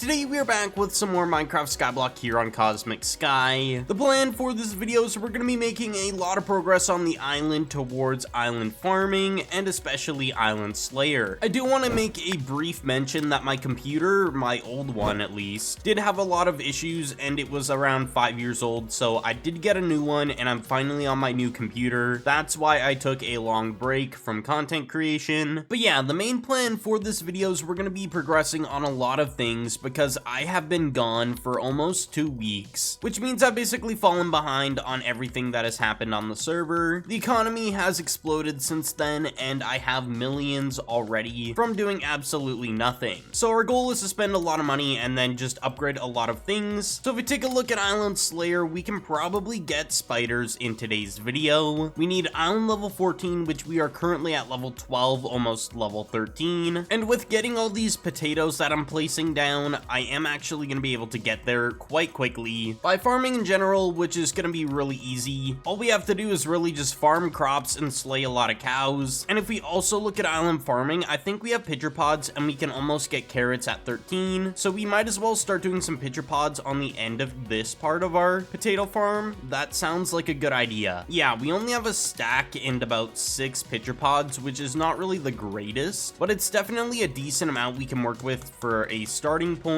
Today we are back with some more Minecraft Skyblock here on Cosmic Sky. The plan for this video is we're going to be making a lot of progress on the island towards island farming and especially Island Slayer. I do want to make a brief mention that my computer, my old one at least, did have a lot of issues and it was around 5 years old, so I did get a new one and I'm finally on my new computer. That's why I took a long break from content creation. But yeah, the main plan for this video is we're going to be progressing on a lot of things because I have been gone for almost 2 weeks, which means I've basically fallen behind on everything that has happened on the server. The economy has exploded since then, and I have millions already from doing absolutely nothing. So our goal is to spend a lot of money and then just upgrade a lot of things. So if we take a look at Island Slayer, we can probably get spiders in today's video. We need island level 14, which we are currently at level 12, almost level 13. And with getting all these potatoes that I'm placing down, I am actually going to be able to get there quite quickly by farming in general, which is going to be really easy. All we have to do is really just farm crops and slay a lot of cows. And if we also look at island farming, I think we have pitcher pods and we can almost get carrots at 13. So we might as well start doing some pitcher pods on the end of this part of our potato farm. That sounds like a good idea. Yeah, we only have a stack and about 6 pitcher pods, which is not really the greatest, but it's definitely a decent amount we can work with for a starting point.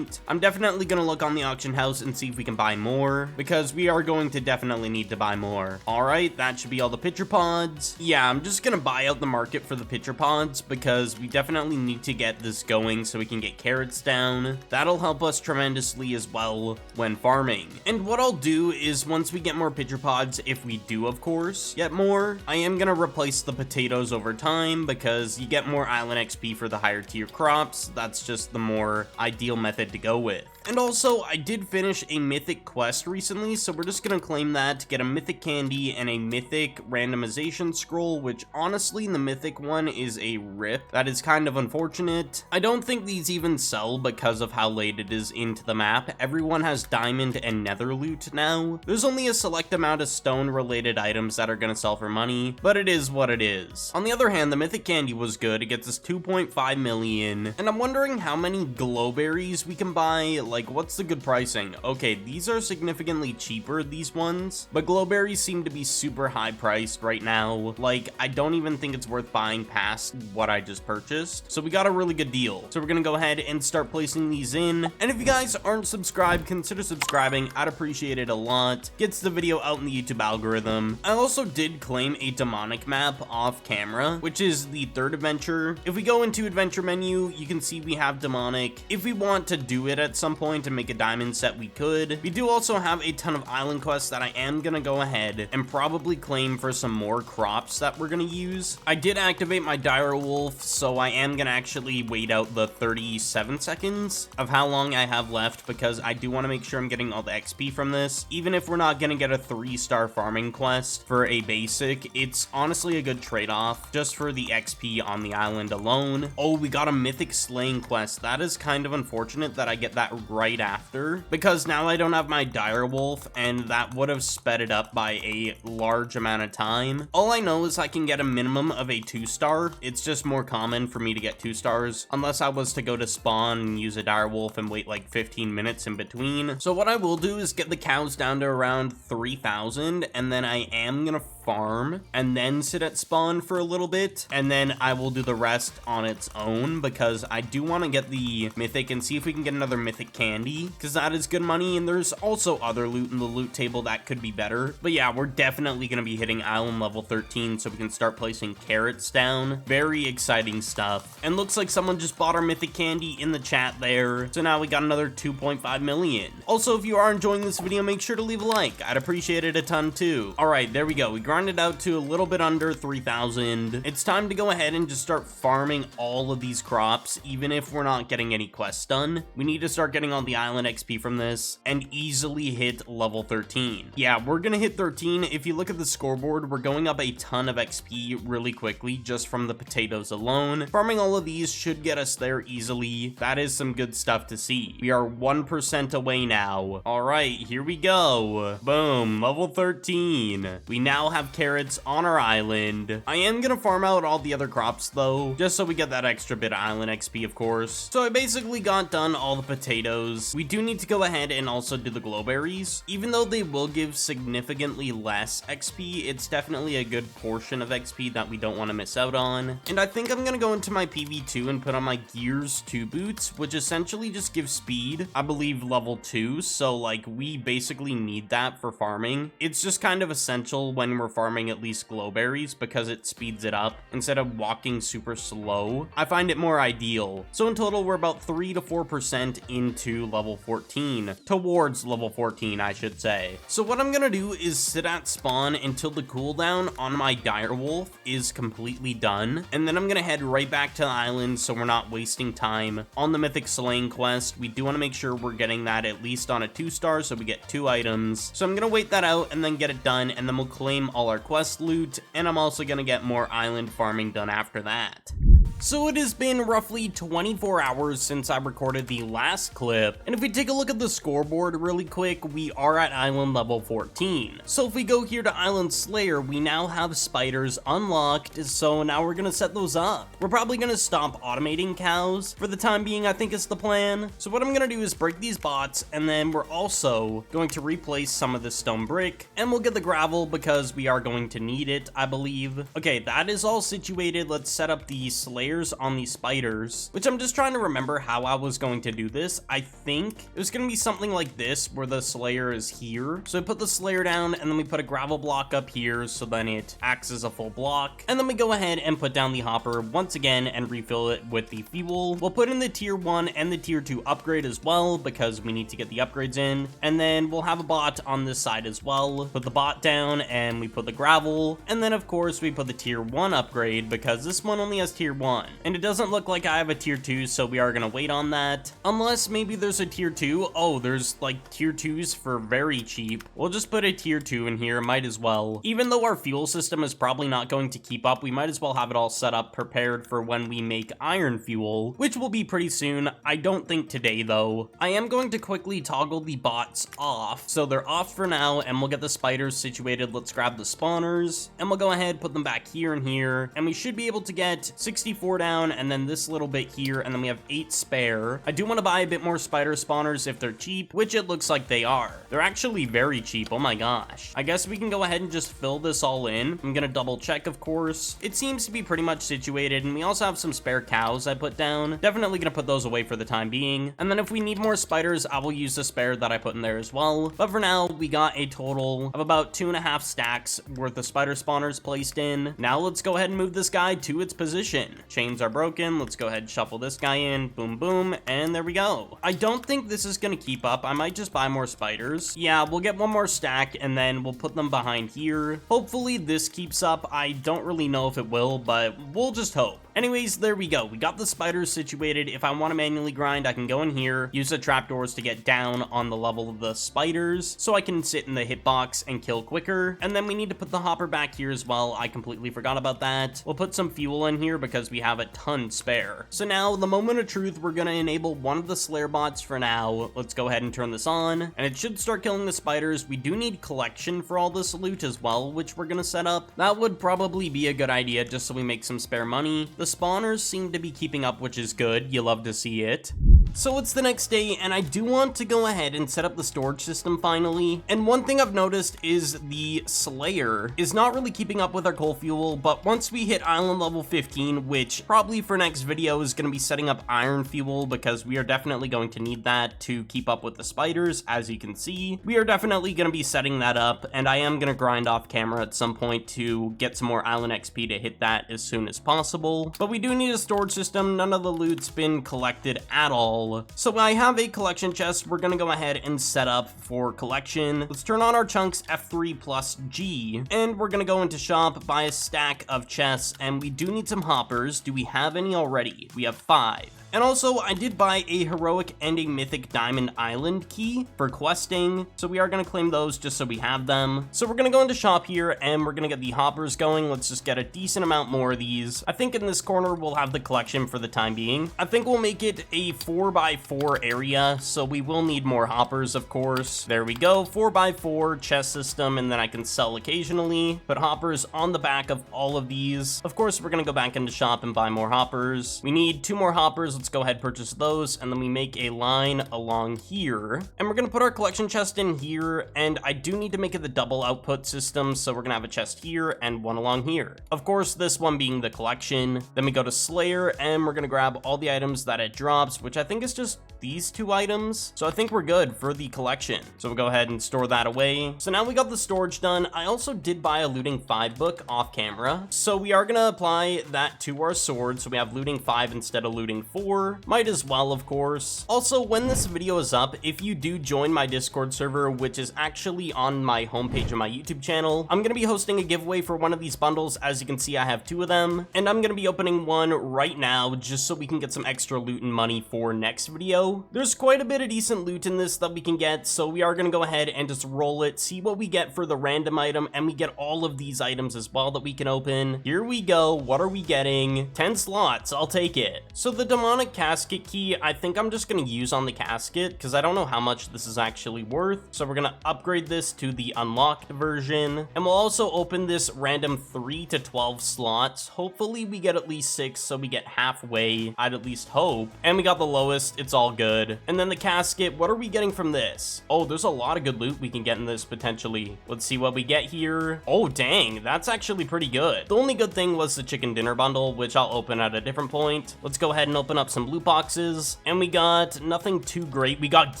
I'm definitely going to look on the auction house and see if we can buy more, because we are going to definitely need to buy more. Alright, that should be all the pitcher pods. Yeah, I'm just going to buy out the market for the pitcher pods, because we definitely need to get this going so we can get carrots down. That'll help us tremendously as well when farming. And what I'll do is once we get more pitcher pods, if we do of course get more, I am going to replace the potatoes over time, because you get more island XP for the higher tier crops. That's just the more ideal method to go with. And also, I did finish a mythic quest recently, so we're just gonna claim that to get a mythic candy and a mythic randomization scroll, which honestly, the mythic one is a rip. That is kind of unfortunate. I don't think these even sell because of how late it is into the map. Everyone has diamond and nether loot now. There's only a select amount of stone related items that are gonna sell for money, but it is what it is. On the other hand, the mythic candy was good. It gets us 2.5 million, and I'm wondering how many glowberries we can buy. Like, what's the good pricing? Okay, these are significantly cheaper, these ones, but glowberries seem to be super high priced right now. Like, I don't even think it's worth buying past what I just purchased. So we got a really good deal. So we're gonna go ahead and start placing these in. And if you guys aren't subscribed, consider subscribing. I'd appreciate it a lot. Gets the video out in the YouTube algorithm. I also did claim a demonic map off camera, which is the third adventure. If we go into adventure menu, you can see we have demonic. If we want to do it at some point and make a diamond set, we could. We do also have a ton of island quests that I am gonna go ahead and probably claim for some more crops that we're gonna use. I did activate my dire wolf, so I am gonna actually wait out the 37 seconds of how long I have left, because I do want to make sure I'm getting all the XP from this. Even if we're not gonna get a 3-star farming quest for a basic, it's honestly a good trade-off just for the XP on the island alone. Oh, we got a mythic slaying quest. That is kind of unfortunate that I get that right after, because now I don't have my dire wolf, and that would have sped it up by a large amount of time. All I know is I can get a minimum of a 2-star. It's just more common for me to get 2 stars unless I was to go to spawn and use a dire wolf and wait like 15 minutes in between. So what I will do is get the cows down to around 3,000, and then I am gonna farm and then sit at spawn for a little bit, and then I will do the rest on its own, because I do want to get the mythic and see if we can get another mythic candy, because that is good money, and there's also other loot in the loot table that could be better. But yeah, we're definitely going to be hitting island level 13 so we can start placing carrots down. Very exciting stuff. And looks like someone just bought our mythic candy in the chat there, so now we got another 2.5 million. Also, if you are enjoying this video, make sure to leave a like. I'd appreciate it a ton too. All right, there we go. We grinded out to a little bit under 3,000. It's time to go ahead and just start farming all of these crops. Even if we're not getting any quests done, we need to start getting all the island XP from this and easily hit level 13. Yeah, we're gonna hit 13. If you look at the scoreboard, we're going up a ton of XP really quickly just from the potatoes alone. Farming all of these should get us there easily. That is some good stuff to see. We are 1% away now. All right, here we go. Boom, level 13. We now have have carrots on our island. I am gonna farm out all the other crops though, just so we get that extra bit of island XP, of course. So I basically got done all the potatoes. We do need to go ahead and also do the glowberries. Even though they will give significantly less XP, it's definitely a good portion of XP that we don't want to miss out on. And I think I'm gonna go into my PV2 and put on my Gears 2 boots, which essentially just gives speed, I believe level 2, so like we basically need that for farming. It's just kind of essential when we're farming at least glowberries because it speeds it up instead of walking super slow. I find it more ideal. So in total, we're about 3 to 4% into level 14, towards level 14, I should say. So what I'm gonna do is sit at spawn until the cooldown on my direwolf is completely done, and then I'm gonna head right back to the island so we're not wasting time on the mythic slaying quest. We do want to make sure we're getting that at least on a 2-star so we get 2 items. So I'm gonna wait that out and then get it done, and then we'll claim all our quest loot, and I'm also gonna get more island farming done after that. So it has been roughly 24 hours since I recorded the last clip, and if we take a look at the scoreboard really quick, we are at island level 14. So if we go here to Island Slayer, we now have spiders unlocked, so now we're gonna set those up. We're probably gonna stop automating cows for the time being, I think is the plan. So what I'm gonna do is break these bots, and then we're also going to replace some of the stone brick, and we'll get the gravel because we are going to need it, I believe. Okay, that is all situated. Let's set up the Slayer on these spiders, which I'm just trying to remember how I was going to do this. I think it was going to be something like this where the Slayer is here. So I put the Slayer down, and then we put a gravel block up here so then it acts as a full block, and then we go ahead and put down the hopper once again and refill it with the fuel. We'll put in the tier 1 and the tier 2 upgrade as well because we need to get the upgrades in, and then we'll have a bot on this side as well. Put the bot down and we put the gravel, and then of course we put the tier 1 upgrade because this one only has tier 1. And it doesn't look like I have a tier 2, so we are gonna wait on that. Unless maybe there's a tier 2. Oh, there's like tier 2s for very cheap. We'll just put a tier 2 in here, might as well. Even though our fuel system is probably not going to keep up, we might as well have it all set up prepared for when we make iron fuel, which will be pretty soon. I don't think today though. I am going to quickly toggle the bots off, so they're off for now, and we'll get the spiders situated. Let's grab the spawners, and we'll go ahead, put them back here and here, and we should be able to get 64 down, and then this little bit here, and then we have 8 spare. I do want to buy a bit more spider spawners if they're cheap, which it looks like they are. They're actually very cheap. Oh my gosh. I guess we can go ahead and just fill this all in. I'm gonna double check, of course. It seems to be pretty much situated, and we also have some spare cows I put down. Definitely gonna put those away for the time being. And then if we need more spiders, I will use the spare that I put in there as well. But for now, we got a total of about 2.5 stacks worth of spider spawners placed in. Now let's go ahead and move this guy to its position. Chains are broken. Let's go ahead and shuffle this guy in. Boom, boom, and there we go. I don't think this is gonna keep up. I might just buy more spiders. Yeah, we'll get one more stack, and then we'll put them behind here. Hopefully this keeps up. I don't really know if it will, but we'll just hope. Anyways, there we go. We got the spiders situated. If I want to manually grind, I can go in here, use the trapdoors to get down on the level of the spiders so I can sit in the hitbox and kill quicker. And then we need to put the hopper back here as well. I completely forgot about that. We'll put some fuel in here because we have a ton spare. So now, the moment of truth, we're going to enable one of the Slayer bots for now. Let's go ahead and turn this on, and it should start killing the spiders. We do need collection for all this loot as well, which we're going to set up. That would probably be a good idea just so we make some spare money. The spawners seem to be keeping up, which is good. You love to see it. So it's the next day, and I do want to go ahead and set up the storage system finally. And one thing I've noticed is the Slayer is not really keeping up with our coal fuel, but once we hit island level 15, which probably for next video is going to be setting up iron fuel, because we are definitely going to need that to keep up with the spiders. As you can see, we are definitely going to be setting that up, and I am going to grind off camera at some point to get some more island XP to hit that as soon as possible. But we do need a storage system. None of the loot's been collected at all. So I have a collection chest. We're gonna go ahead and set up for collection. Let's turn on our chunks F3 plus G, and we're gonna go into shop, buy a stack of chests, and we do need some hoppers. Do we have any already? We have 5. And also, I did buy a heroic and a mythic diamond island key for questing, so we are going to claim those just so we have them. So we're going to go into shop here, and we're going to get the hoppers going. Let's just get a decent amount more of these. I think in this corner, we'll have the collection for the time being. I think we'll make it a 4x4 area, so we will need more hoppers, of course. There we go, 4x4 chest system, and then I can sell occasionally. Put hoppers on the back of all of these. Of course, we're going to go back into shop and buy more hoppers. We need 2 more hoppers. Let's go ahead and purchase those, and then we make a line along here. And we're going to put our collection chest in here, and I do need to make it the double output system, so we're going to have a chest here and one along here. Of course, this one being the collection. Then we go to Slayer, and we're going to grab all the items that it drops, which I think is just these 2 items. So I think we're good for the collection. So we'll go ahead and store that away. So now we got the storage done. I also did buy a looting 5 book off camera. So we are going to apply that to our sword. So we have looting 5 instead of looting 4. Might as well, of course. Also, when this video is up, if you do join my Discord server, which is actually on my homepage of my YouTube channel, I'm going to be hosting a giveaway for one of these bundles. As you can see, I have 2 of them, and I'm going to be opening one right now just so we can get some extra loot and money for next video. There's quite a bit of decent loot in this that we can get, so we are going to go ahead and just roll it, see what we get for the random item, and we get all of these items as well that we can open. Here we go. What are we getting? 10 slots. I'll take it. So the demonic casket key, I think I'm just going to use on the casket because I don't know how much this is actually worth. So we're going to upgrade this to the unlocked version, and we'll also open this random 3 to 12 slots. Hopefully we get at least 6, so we get halfway. I'd at least hope. And we got the lowest. It's all good. And then the casket, what are we getting from this? Oh, there's a lot of good loot we can get in this potentially. Let's see what we get here. Oh, dang, that's actually pretty good. The only good thing was the chicken dinner bundle, which I'll open at a different point. Let's go ahead and open up some loot boxes, and we got nothing too great. We got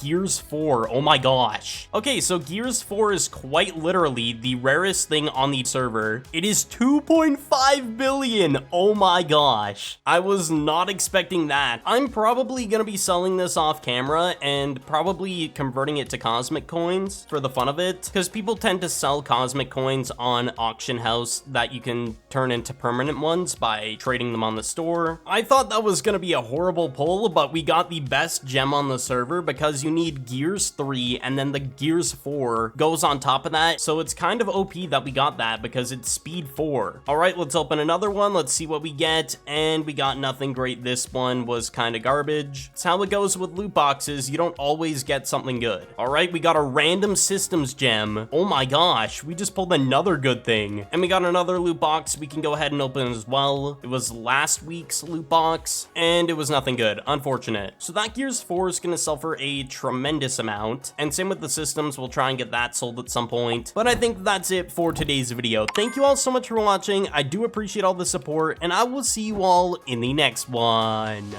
Gears 4. Oh my gosh. Okay, so Gears 4 is quite literally the rarest thing on the server. It is 2.5 billion. Oh my gosh. I was not expecting that. I'm probably gonna be selling this off camera and probably converting it to cosmic coins for the fun of it, because people tend to sell cosmic coins on auction house that you can turn into permanent ones by trading them on the store. I thought that was gonna be a horrible pull, but we got the best gem on the server because you need Gears 3 and then the Gears 4 goes on top of that, so it's kind of OP that we got that because it's speed 4. All right, let's open another one. Let's see what we get, and we got nothing great. This one was kind of garbage. It's how it goes with loot boxes. You don't always get something good. All right, we got a random systems gem. Oh my gosh, we just pulled another good thing. And we got another loot box we can go ahead and open as well. It was last week's loot box, and it was nothing good. Unfortunate. So that Gears 4 is gonna sell for a tremendous amount, and same with the systems. We'll try and get that sold at some point. But I think that's it for today's video. Thank you all so much for watching. I do appreciate all the support, and I will see you all in the next one.